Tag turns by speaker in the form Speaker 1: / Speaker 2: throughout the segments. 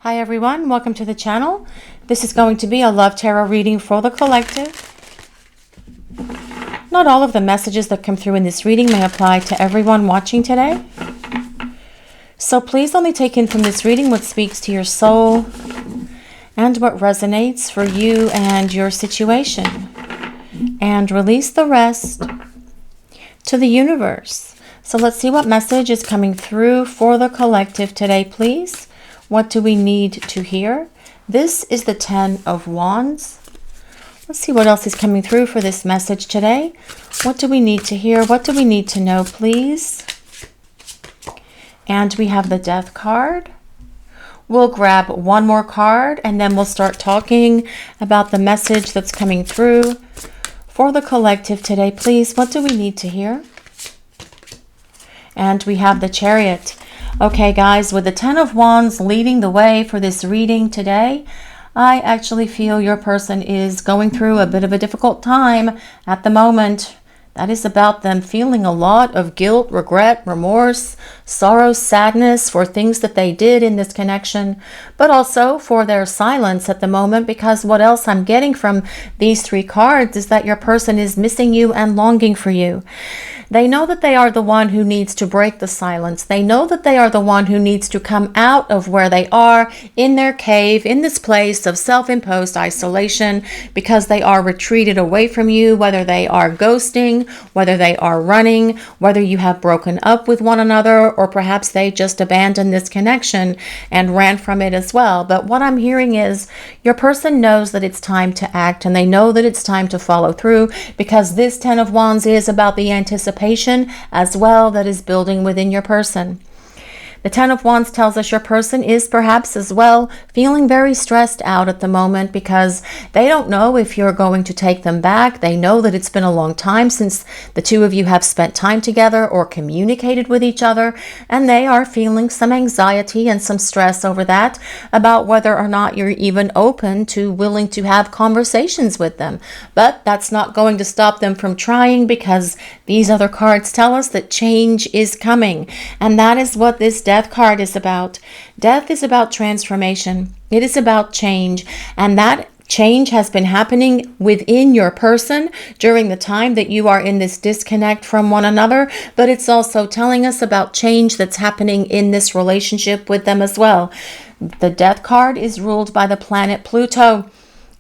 Speaker 1: Hi everyone, welcome to the channel. This is going to be a love tarot reading for the collective. Not all of the messages that come through in this reading may apply to everyone watching today. So please only take in from this reading what speaks to your soul and what resonates for you and your situation. And release the rest to the universe. So let's see what message is coming through for the collective today, please. What do we need to hear? This is the 10 of Wands. Let's see what else is coming through for this message today. What do we need to hear? What do we need to know, please? And we have the Death card. We'll grab one more card and then we'll start talking about the message that's coming through for the collective today, please. What do we need to hear? And we have the Chariot. Okay, guys, with the 10 of Wands leading the way for this reading today, I actually feel your person is going through a bit of a difficult time at the moment. That is about them feeling a lot of guilt, regret, remorse, sorrow, sadness for things that they did in this connection, but also for their silence at the moment, because what else I'm getting from these three cards is that your person is missing you and longing for you. They know that they are the one who needs to break the silence. They know that they are the one who needs to come out of where they are in their cave, in this place of self-imposed isolation, because they are retreated away from you, whether they are ghosting, whether they are running, whether you have broken up with one another, or perhaps they just abandoned this connection and ran from it as well. But what I'm hearing is your person knows that it's time to act, and they know that it's time to follow through, because this 10 of Wands is about the anticipation as well that is building within your person. The 10 of Wands tells us your person is perhaps as well feeling very stressed out at the moment because they don't know if you're going to take them back. They know that it's been a long time since the two of you have spent time together or communicated with each other, and they are feeling some anxiety and some stress over that, about whether or not you're even open to willing to have conversations with them. But that's not going to stop them from trying, because these other cards tell us that change is coming, and that is what this Death card is about. Death is about transformation. It is about change, and that change has been happening within your person during the time that you are in this disconnect from one another, but it's also telling us about change that's happening in this relationship with them as well. The Death card is ruled by the planet Pluto.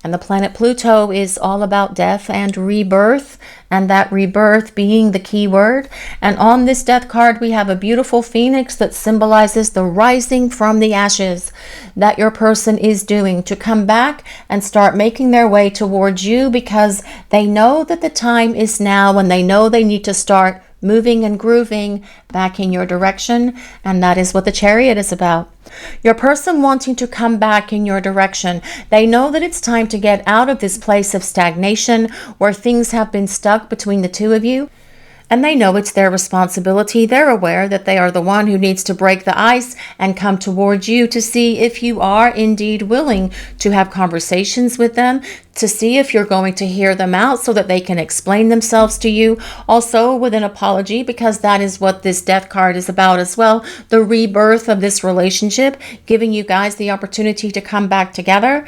Speaker 1: And the planet Pluto is all about death and rebirth, and that rebirth being the key word. And on this Death card, we have a beautiful phoenix that symbolizes the rising from the ashes that your person is doing to come back and start making their way towards you, because they know that the time is now, and they know they need to start moving and grooving back in your direction. And that is what the Chariot is about. Your person wanting to come back in your direction. They know that it's time to get out of this place of stagnation where things have been stuck between the two of you. And they know it's their responsibility. They're aware that they are the one who needs to break the ice and come towards you to see if you are indeed willing to have conversations with them, to see if you're going to hear them out so that they can explain themselves to you, also with an apology, because that is what this Death card is about as well. The rebirth of this relationship, giving you guys the opportunity to come back together.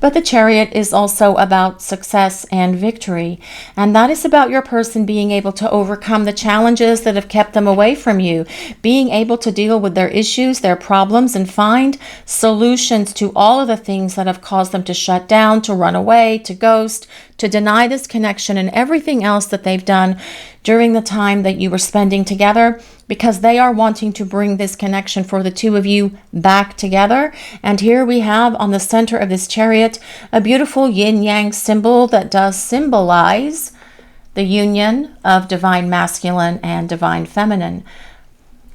Speaker 1: But the Chariot is also about success and victory. And that is about your person being able to overcome the challenges that have kept them away from you, being able to deal with their issues, their problems, and find solutions to all of the things that have caused them to shut down, to run away, to ghost, to deny this connection, and everything else that they've done during the time that you were spending together, because they are wanting to bring this connection for the two of you back together. And here we have on the center of this Chariot a beautiful yin-yang symbol that does symbolize the union of divine masculine and divine feminine.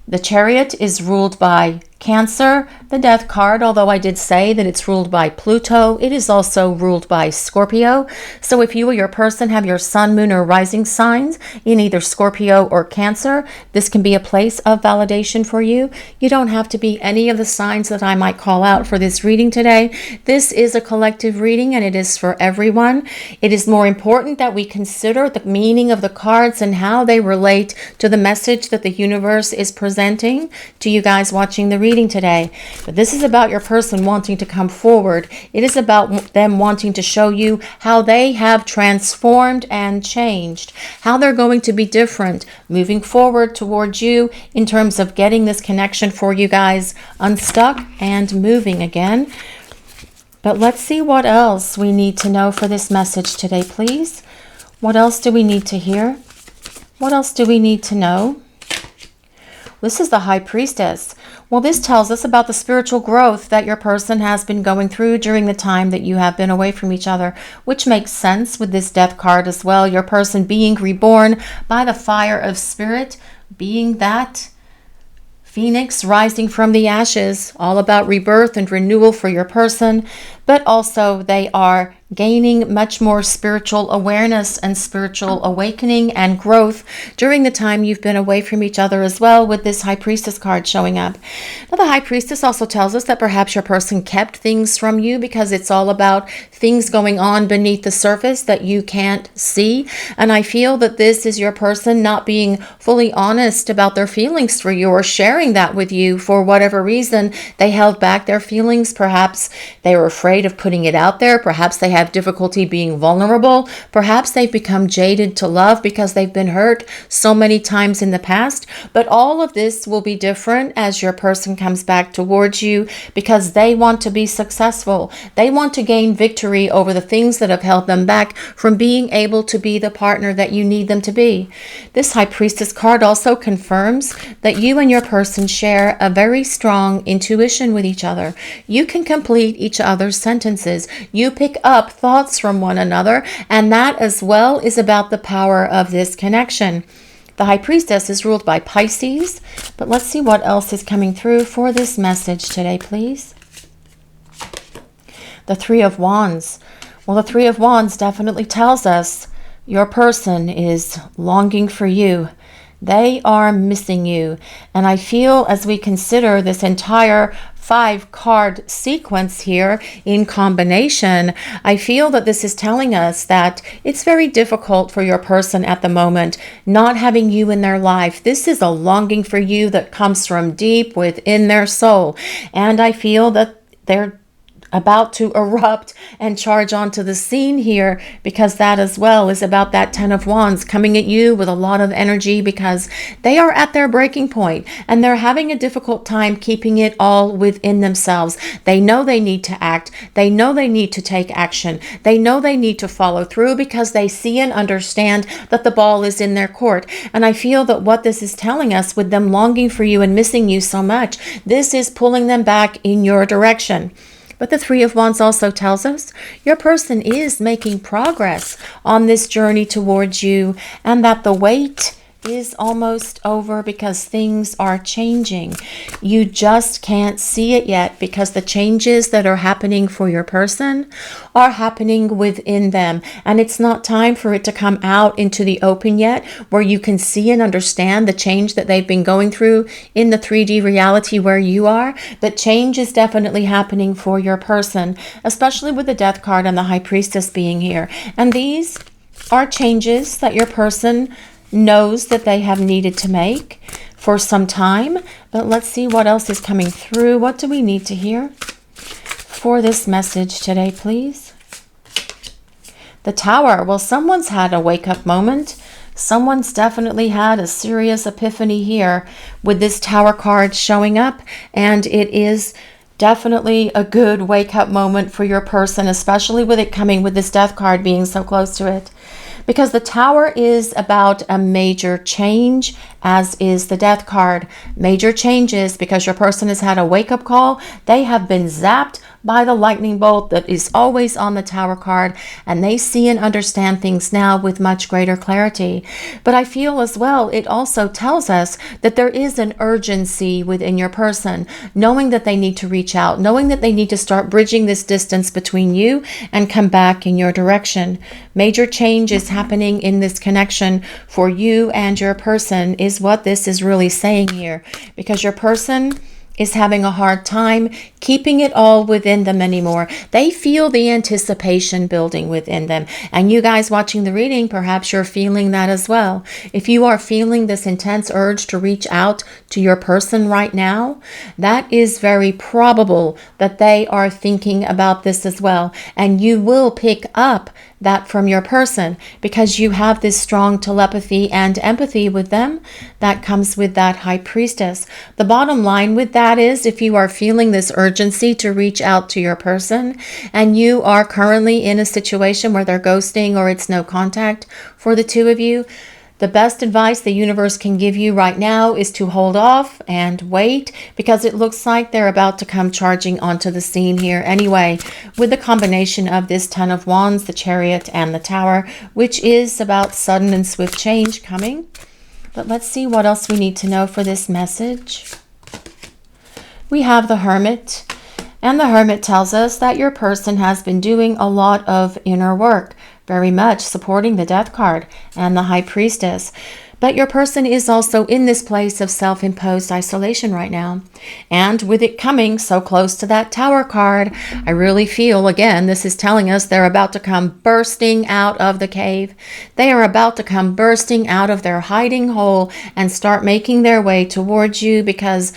Speaker 1: The Chariot is ruled by Cancer, the Death card, although I did say that it's ruled by Pluto, it is also ruled by Scorpio. So if you or your person have your sun, moon, or rising signs in either Scorpio or Cancer, this can be a place of validation for you. You don't have to be any of the signs that I might call out for this reading today. This is a collective reading, and it is for everyone. It is more important that we consider the meaning of the cards and how they relate to the message that the universe is presenting to you guys watching the reading today. But this is about your person wanting to come forward. It is about them wanting to show you how they have transformed and changed, how they're going to be different moving forward towards you in terms of getting this connection for you guys unstuck and moving again. But let's see what else we need to know for this message today, please. What else do we need to hear? What else do we need to know? This is the High Priestess. Well, this tells us about the spiritual growth that your person has been going through during the time that you have been away from each other, which makes sense with this Death card as well. Your person being reborn by the fire of spirit, being that phoenix rising from the ashes, all about rebirth and renewal for your person. But also they are gaining much more spiritual awareness and spiritual awakening and growth during the time you've been away from each other as well, with this High Priestess card showing up. Now, the High Priestess also tells us that perhaps your person kept things from you because it's all about things going on beneath the surface that you can't see. And I feel that this is your person not being fully honest about their feelings for you, or sharing that with you for whatever reason. They held back their feelings. Perhaps they were afraid of putting it out there. Perhaps they have difficulty being vulnerable. Perhaps they've become jaded to love because they've been hurt so many times in the past. But all of this will be different as your person comes back towards you, because they want to be successful. They want to gain victory over the things that have held them back from being able to be the partner that you need them to be. This High Priestess card also confirms that you and your person share a very strong intuition with each other. You can complete each other's sentences. You pick up thoughts from one another, and that as well is about the power of this connection. The High Priestess is ruled by Pisces, but let's see what else is coming through for this message today, please. The Three of Wands. Well, the Three of Wands definitely tells us your person is longing for you. They are missing you. And I feel, as we consider this entire 5-card sequence here in combination, I feel that this is telling us that it's very difficult for your person at the moment, not having you in their life. This is a longing for you that comes from deep within their soul. And I feel that they're about to erupt and charge onto the scene here, because that as well is about that 10 of Wands coming at you with a lot of energy, because they are at their breaking point and they're having a difficult time keeping it all within themselves. They know they need to act. They know they need to take action. They know they need to follow through, because they see and understand that the ball is in their court. And I feel that what this is telling us, with them longing for you and missing you so much, this is pulling them back in your direction. But the Three of Wands also tells us your person is making progress on this journey towards you, and that the wait is almost over, because things are changing. You just can't see it yet, because the changes that are happening for your person are happening within them, and it's not time for it to come out into the open yet, where you can see and understand the change that they've been going through in the 3D reality where you are. But change is definitely happening for your person, especially with the Death card and the High Priestess being here. And these are changes that your person knows that they have needed to make for some time. But let's see what else is coming through. What do we need to hear for this message today, please? The Tower. Well, someone's had a wake-up moment. Someone's definitely had a serious epiphany here with this Tower card showing up, and it is definitely a good wake-up moment for your person, especially with it coming with this Death card being so close to it. Because the Tower is about a major change, as is the Death card. Major changes, because your person has had a wake-up call. They have been zapped by the lightning bolt that is always on the Tower card, and they see and understand things now with much greater clarity. But I feel as well, it also tells us that there is an urgency within your person, knowing that they need to reach out, knowing that they need to start bridging this distance between you and come back in your direction. Major change is happening in this connection for you and your person, is what this is really saying here, because your person is having a hard time keeping it all within them anymore. They feel the anticipation building within them. And you guys watching the reading, perhaps you're feeling that as well. If you are feeling this intense urge to reach out to your person right now, that is very probable that they are thinking about this as well. And you will pick up that from your person because you have this strong telepathy and empathy with them that comes with that High Priestess. The bottom line with that is, if you are feeling this urgency to reach out to your person and you are currently in a situation where they're ghosting or it's no contact for the two of you, the best advice the universe can give you right now is to hold off and wait, because it looks like they're about to come charging onto the scene here anyway, with the combination of this Ten of Wands, the Chariot, and the Tower, which is about sudden and swift change coming. But let's see what else we need to know for this message. We have the Hermit, and the Hermit tells us that your person has been doing a lot of inner work, very much supporting the Death card and the High Priestess. But your person is also in this place of self-imposed isolation right now. And with it coming so close to that Tower card, I really feel, again, this is telling us they're about to come bursting out of the cave. They are about to come bursting out of their hiding hole and start making their way towards you, because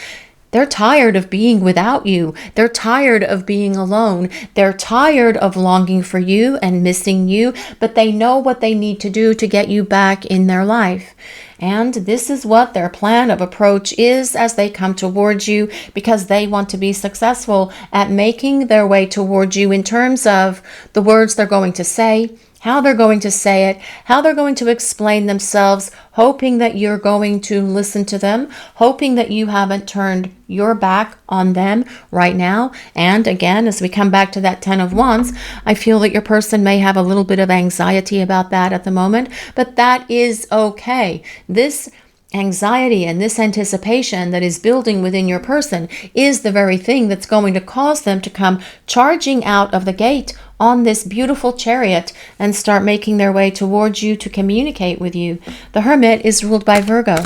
Speaker 1: they're tired of being without you. They're tired of being alone. They're tired of longing for you and missing you, but they know what they need to do to get you back in their life. And this is what their plan of approach is as they come towards you, because they want to be successful at making their way towards you in terms of the words they're going to say, how they're going to say it, how they're going to explain themselves, hoping that you're going to listen to them, hoping that you haven't turned your back on them right now. And again, as we come back to that Ten of Wands, I feel that your person may have a little bit of anxiety about that at the moment, but that is okay. This anxiety and this anticipation that is building within your person is the very thing that's going to cause them to come charging out of the gate on this beautiful Chariot and start making their way towards you to communicate with you. The Hermit is ruled by Virgo.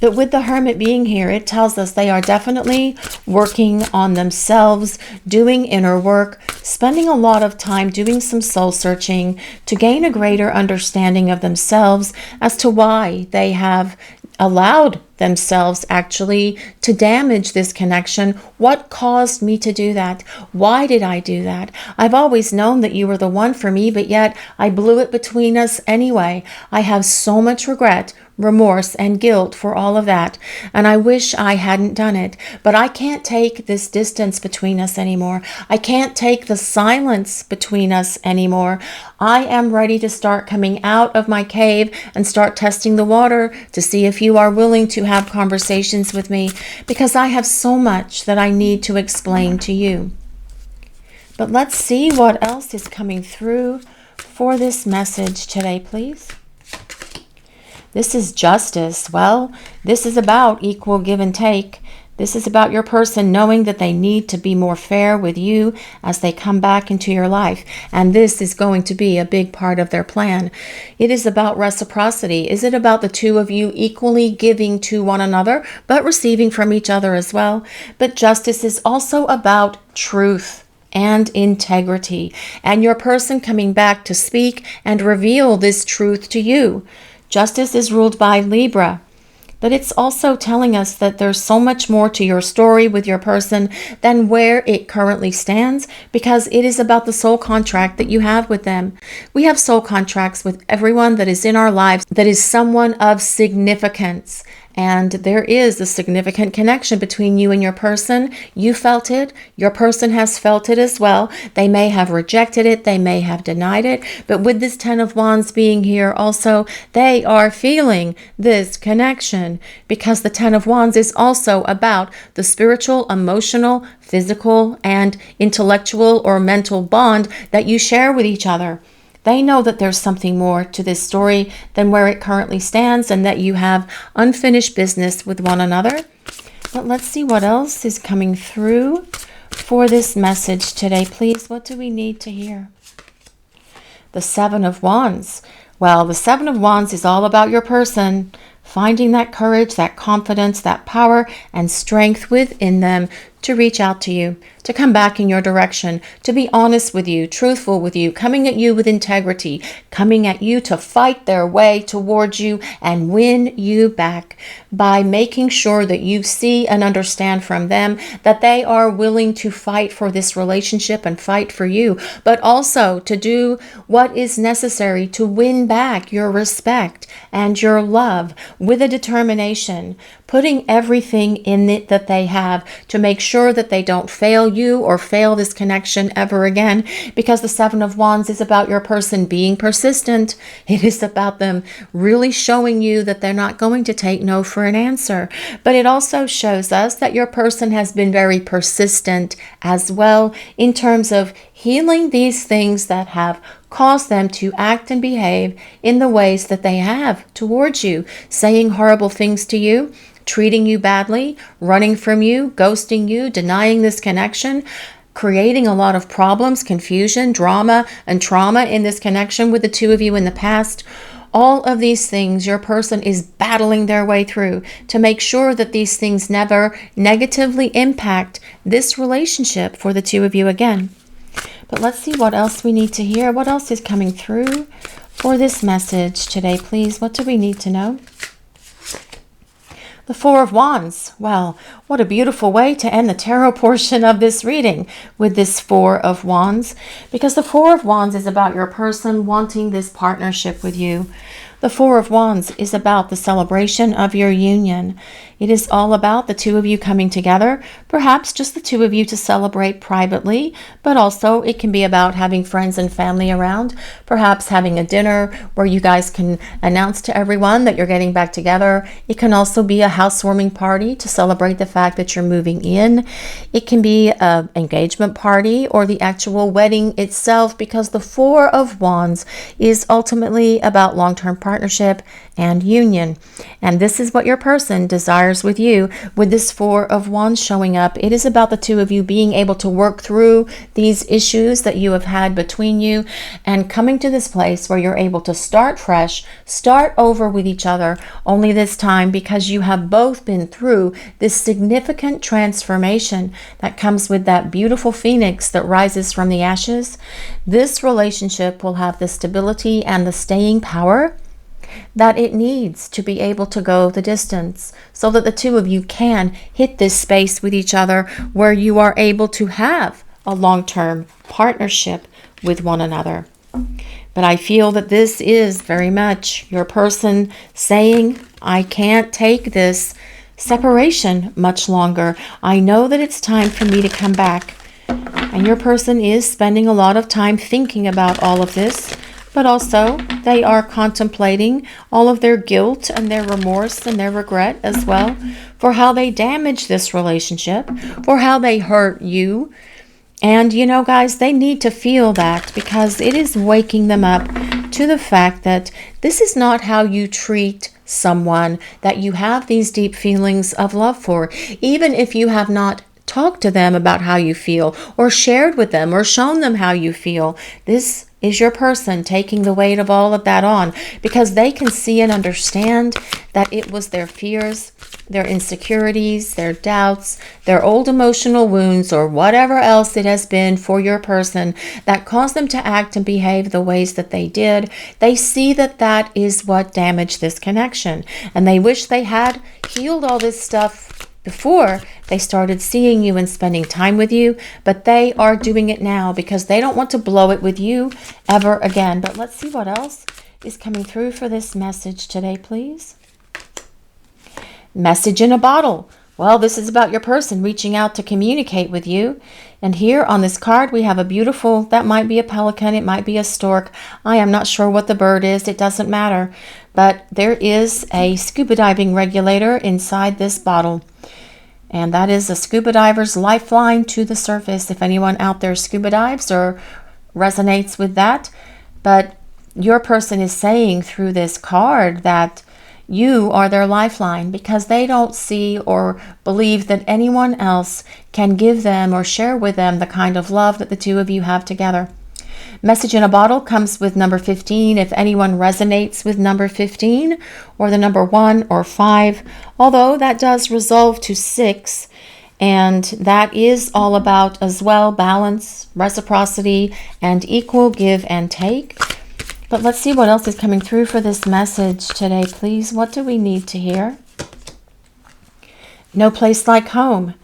Speaker 1: But with the Hermit being here, it tells us they are definitely working on themselves, doing inner work, spending a lot of time doing some soul searching to gain a greater understanding of themselves as to why they have allowed themselves actually to damage this connection. What caused me to do that? Why did I do that? I've always known that you were the one for me, but yet I blew it between us anyway. I have so much regret, remorse, and guilt for all of that, and I wish I hadn't done it. But I can't take this distance between us anymore. I can't take the silence between us anymore. I am ready to start coming out of my cave and start testing the water to see if you are willing to have conversations with me, because I have so much that I need to explain to you. But let's see what else is coming through for this message today, please. This is Justice. Well, this is about equal give and take. This is about your person knowing that they need to be more fair with you as they come back into your life. And this is going to be a big part of their plan. It is about reciprocity. Is it about the two of you equally giving to one another, but receiving from each other as well? But justice is also about truth and integrity, and your person coming back to speak and reveal this truth to you. Justice is ruled by Libra. But it's also telling us that there's so much more to your story with your person than where it currently stands, because it is about the soul contract that you have with them. We have soul contracts with everyone that is in our lives that is someone of significance. And there is a significant connection between you and your person. You felt it. Your person has felt it as well. They may have rejected it. They may have denied it. But with this Ten of Wands being here also, they are feeling this connection, because the Ten of Wands is also about the spiritual, emotional, physical, and intellectual or mental bond that you share with each other. They know that there's something more to this story than where it currently stands, and that you have unfinished business with one another. But let's see what else is coming through for this message today, please. What do we need to hear? The Seven of Wands. Well, the Seven of Wands is all about your person finding that courage, that confidence, that power and strength within them to reach out to you, to come back in your direction, to be honest with you, truthful with you, coming at you with integrity, coming at you to fight their way towards you and win you back by making sure that you see and understand from them that they are willing to fight for this relationship and fight for you, but also to do what is necessary to win back your respect and your love with a determination, putting everything in it that they have to make sure that they don't fail you or fail this connection ever again, because the Seven of Wands is about your person being persistent. It is about them really showing you that they're not going to take no for an answer. But it also shows us that your person has been very persistent as well in terms of healing these things that have caused them to act and behave in the ways that they have towards you, saying horrible things to you, treating you badly, running from you, ghosting you, denying this connection, creating a lot of problems, confusion, drama, and trauma in this connection with the two of you in the past. All of these things your person is battling their way through to make sure that these things never negatively impact this relationship for the two of you again. But let's see what else we need to hear. What else is coming through for this message today, please? What do we need to know? The Four of Wands. Well, what a beautiful way to end the tarot portion of this reading with this Four of Wands, because the Four of Wands is about your person wanting this partnership with you. The Four of Wands is about the celebration of your union. It is all about the two of you coming together, perhaps just the two of you to celebrate privately, but also it can be about having friends and family around, perhaps having a dinner where you guys can announce to everyone that you're getting back together. It can also be a housewarming party to celebrate the fact that you're moving in. It can be an engagement party or the actual wedding itself, because the Four of Wands is ultimately about long-term partnership and union. And this is what your person desires with you. With this Four of Wands showing up, it is about the two of you being able to work through these issues that you have had between you and coming to this place where you're able to start fresh, start over with each other, only this time because you have both been through this significant transformation that comes with that beautiful phoenix that rises from the ashes. This relationship will have the stability and the staying power that it needs to be able to go the distance, so that the two of you can hit this space with each other where you are able to have a long-term partnership with one another. But I feel that this is very much your person saying, I can't take this separation much longer. I know that it's time for me to come back. And your person is spending a lot of time thinking about all of this, but also they are contemplating all of their guilt and their remorse and their regret as well for how they damaged this relationship, for how they hurt you. And you know, guys, they need to feel that, because it is waking them up to the fact that this is not how you treat someone that you have these deep feelings of love for, even if you have not talked to them about how you feel or shared with them or shown them how you feel. This is your person taking the weight of all of that on, because they can see and understand that it was their fears, their insecurities, their doubts, their old emotional wounds, or whatever else it has been for your person that caused them to act and behave the ways that they did. They see that that is what damaged this connection, and they wish they had healed all this stuff before they started seeing you and spending time with you, but they are doing it now because they don't want to blow it with you ever again. But let's see what else is coming through for this message today, please. Message in a bottle. Well, this is about your person reaching out to communicate with you. And here on this card, we have a beautiful, that might be a pelican, it might be a stork. I am not sure what the bird is. It doesn't matter. But there is a scuba diving regulator inside this bottle. And that is a scuba diver's lifeline to the surface, if anyone out there scuba dives or resonates with that. But your person is saying through this card that you are their lifeline, because they don't see or believe that anyone else can give them or share with them the kind of love that the two of you have together. Message in a bottle comes with number 15. If anyone resonates with number 15 or the number 1 or 5, although that does resolve to 6, and that is all about as well balance, reciprocity, and equal give and take. But let's see what else is coming through for this message today, please. What do we need to hear? No place like home.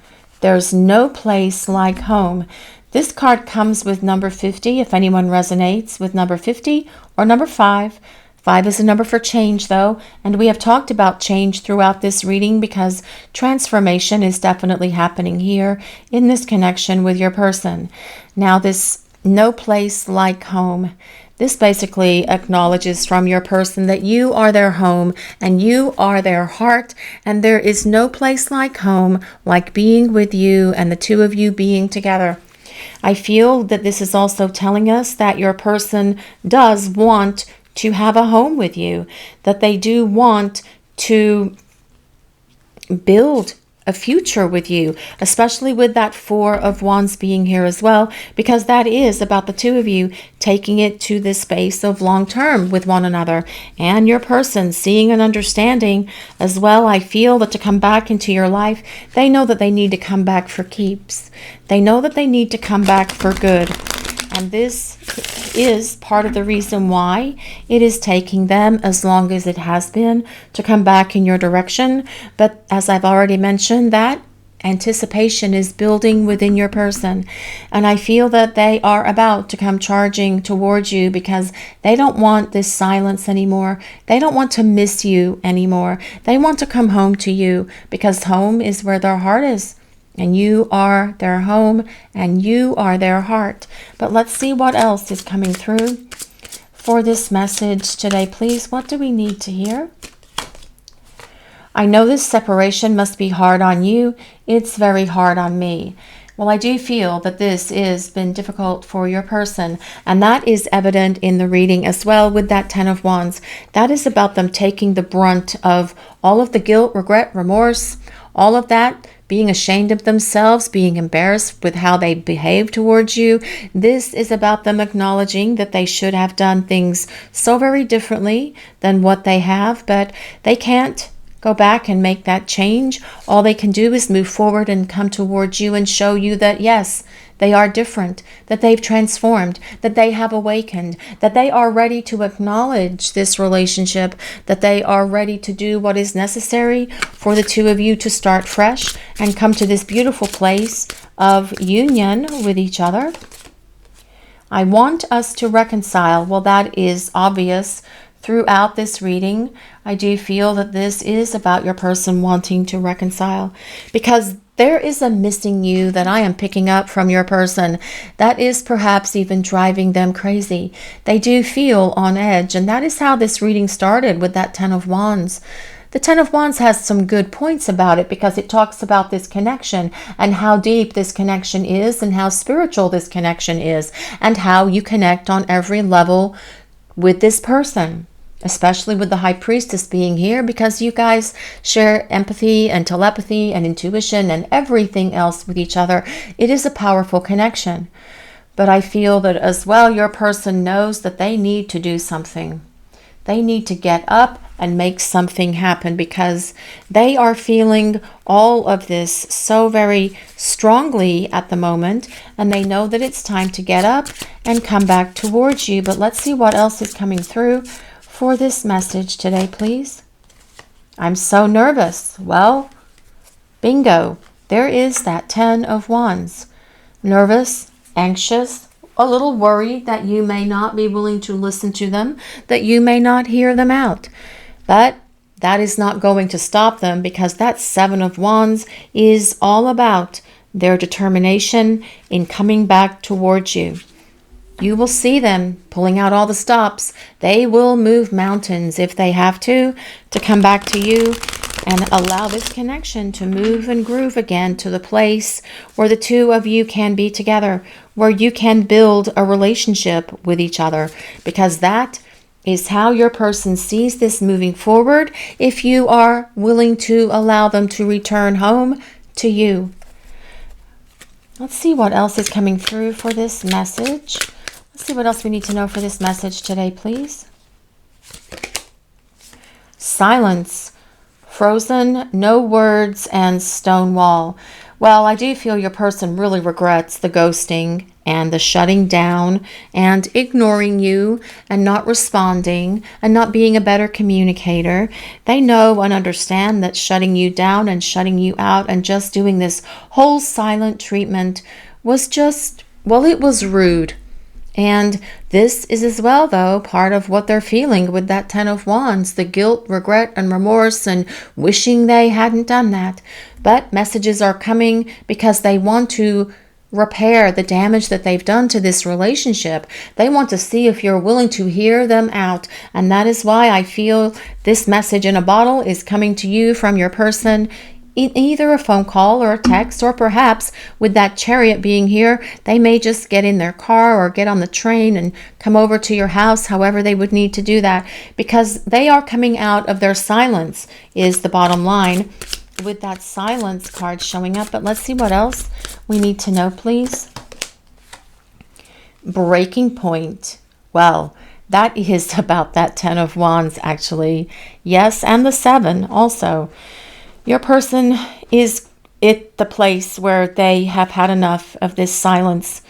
Speaker 1: There's no place like home. This card comes with number 50, if anyone resonates with number 50 or number 5. 5 is a number for change, though, and we have talked about change throughout this reading because transformation is definitely happening here in this connection with your person. Now, this no place like home, this basically acknowledges from your person that you are their home and you are their heart, and there is no place like home like being with you and the two of you being together. I feel that this is also telling us that your person does want to have a home with you, that they do want to build a future with you, especially with that 4 of Wands being here as well, because that is about the two of you taking it to this space of long term with one another, and your person seeing and understanding as well. I feel that to come back into your life, they know that they need to come back for keeps. They know that they need to come back for good. And this is part of the reason why it is taking them as long as it has been to come back in your direction. But as I've already mentioned, that anticipation is building within your person. And I feel that they are about to come charging towards you because they don't want this silence anymore. They don't want to miss you anymore. They want to come home to you because home is where their heart is. And you are their home, and you are their heart. But let's see what else is coming through for this message today, please. What do we need to hear? I know this separation must be hard on you. It's very hard on me. Well, I do feel that this has been difficult for your person, and that is evident in the reading as well with that 10 of Wands. That is about them taking the brunt of all of the guilt, regret, remorse, all of that, being ashamed of themselves, being embarrassed with how they behave towards you. This is about them acknowledging that they should have done things so very differently than what they have, but they can't go back and make that change. All they can do is move forward and come towards you and show you that, yes, they are different, that they've transformed, that they have awakened, that they are ready to acknowledge this relationship, that they are ready to do what is necessary for the two of you to start fresh and come to this beautiful place of union with each other. I want us to reconcile. Well, that is obvious throughout this reading. I do feel that this is about your person wanting to reconcile because there is a missing you that I am picking up from your person that is perhaps even driving them crazy. They do feel on edge, and that is how this reading started with that 10 of Wands. The 10 of Wands has some good points about it because it talks about this connection and how deep this connection is and how spiritual this connection is and how you connect on every level with this person, especially with the High Priestess being here, because you guys share empathy and telepathy and intuition and everything else with each other. It is a powerful connection. But I feel that as well, your person knows that they need to do something. They need to get up and make something happen because they are feeling all of this so very strongly at the moment, and they know that it's time to get up and come back towards you. But let's see what else is coming through for this message today, please. I'm so nervous. Well, bingo. There is that 10 of Wands. Nervous, anxious, a little worried that you may not be willing to listen to them, that you may not hear them out. But that is not going to stop them because that 7 of Wands is all about their determination in coming back towards you. You will see them pulling out all the stops. They will move mountains if they have to come back to you and allow this connection to move and groove again to the place where the two of you can be together, where you can build a relationship with each other, because that is how your person sees this moving forward if you are willing to allow them to return home to you. Let's see what else is coming through for this message. Let's see what else we need to know for this message today, please. Silence, frozen, no words, and stone wall. Well, I do feel your person really regrets the ghosting and the shutting down and ignoring you and not responding and not being a better communicator. They know and understand that shutting you down and shutting you out and just doing this whole silent treatment was just, well, it was rude. And this is as well, though, part of what they're feeling with that Ten of Wands, the guilt, regret, and remorse, and wishing they hadn't done that. But messages are coming because they want to repair the damage that they've done to this relationship. They want to see if you're willing to hear them out. And that is why I feel this message in a bottle is coming to you from your person, either a phone call or a text, or perhaps with that Chariot being here, they may just get in their car or get on the train and come over to your house, however they would need to do that, because they are coming out of their silence is the bottom line with that silence card showing up. But let's see what else we need to know, please. Breaking point. Well, that is about that Ten of Wands, actually. Yes, and the Seven also. Your person is at the place where they have had enough of this silence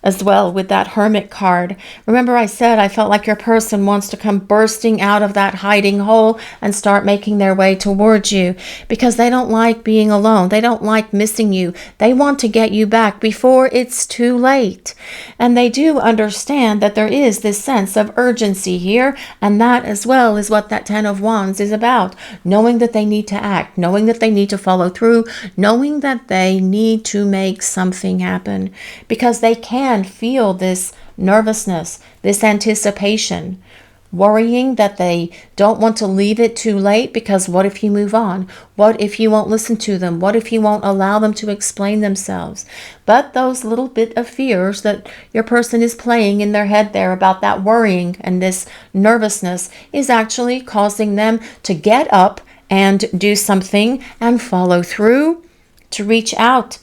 Speaker 1: as well with that Hermit card. Remember I said I felt like your person wants to come bursting out of that hiding hole and start making their way towards you because they don't like being alone. They don't like missing you. They want to get you back before it's too late. And they do understand that there is this sense of urgency here, and that as well is what that Ten of Wands is about. Knowing that they need to act, knowing that they need to follow through, knowing that they need to make something happen because they can feel this nervousness, this anticipation, worrying that they don't want to leave it too late because what if you move on? What if you won't listen to them? What if you won't allow them to explain themselves? But those little bit of fears that your person is playing in their head there about that worrying and this nervousness is actually causing them to get up and do something and follow through, to reach out.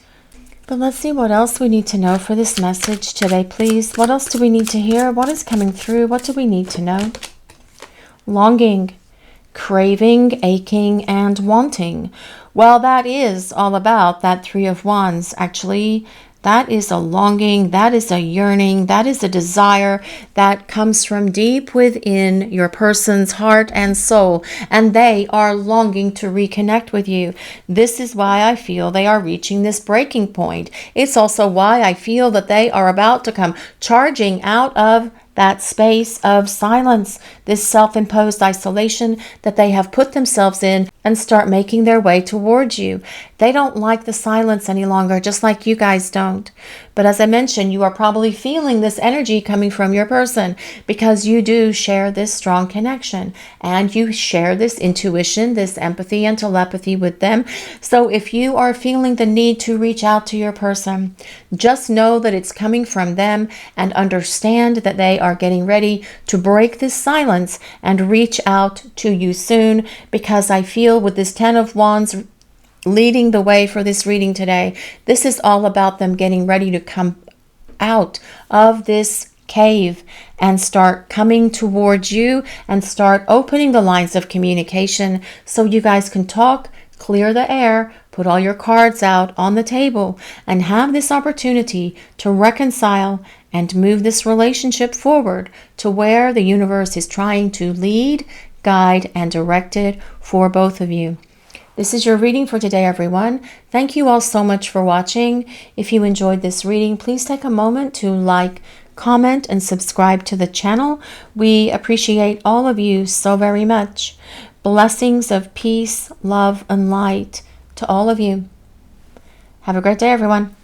Speaker 1: But let's see what else we need to know for this message today, please. What else do we need to hear? What is coming through? What do we need to know? Longing, craving, aching, and wanting. Well, that is all about that Three of Wands. Actually, that is a longing, that is a yearning, that is a desire that comes from deep within your person's heart and soul, and they are longing to reconnect with you. This is why I feel they are reaching this breaking point. It's also why I feel that they are about to come charging out of that space of silence, this self-imposed isolation that they have put themselves in, and start making their way towards you. They don't like the silence any longer, just like you guys don't. But as I mentioned, you are probably feeling this energy coming from your person because you do share this strong connection and you share this intuition, this empathy and telepathy with them. So if you are feeling the need to reach out to your person, just know that it's coming from them and understand that they are getting ready to break this silence and reach out to you soon, because I feel with this Ten of Wands leading the way for this reading today, this is all about them getting ready to come out of this cave and start coming towards you and start opening the lines of communication so you guys can talk, clear the air, put all your cards out on the table, and have this opportunity to reconcile and move this relationship forward to where the universe is trying to lead, guide, and direct it for both of you. This is your reading for today, everyone. Thank you all so much for watching. If you enjoyed this reading, please take a moment to like, comment, and subscribe to the channel. We appreciate all of you so very much. Blessings of peace, love, and light to all of you. Have a great day, everyone.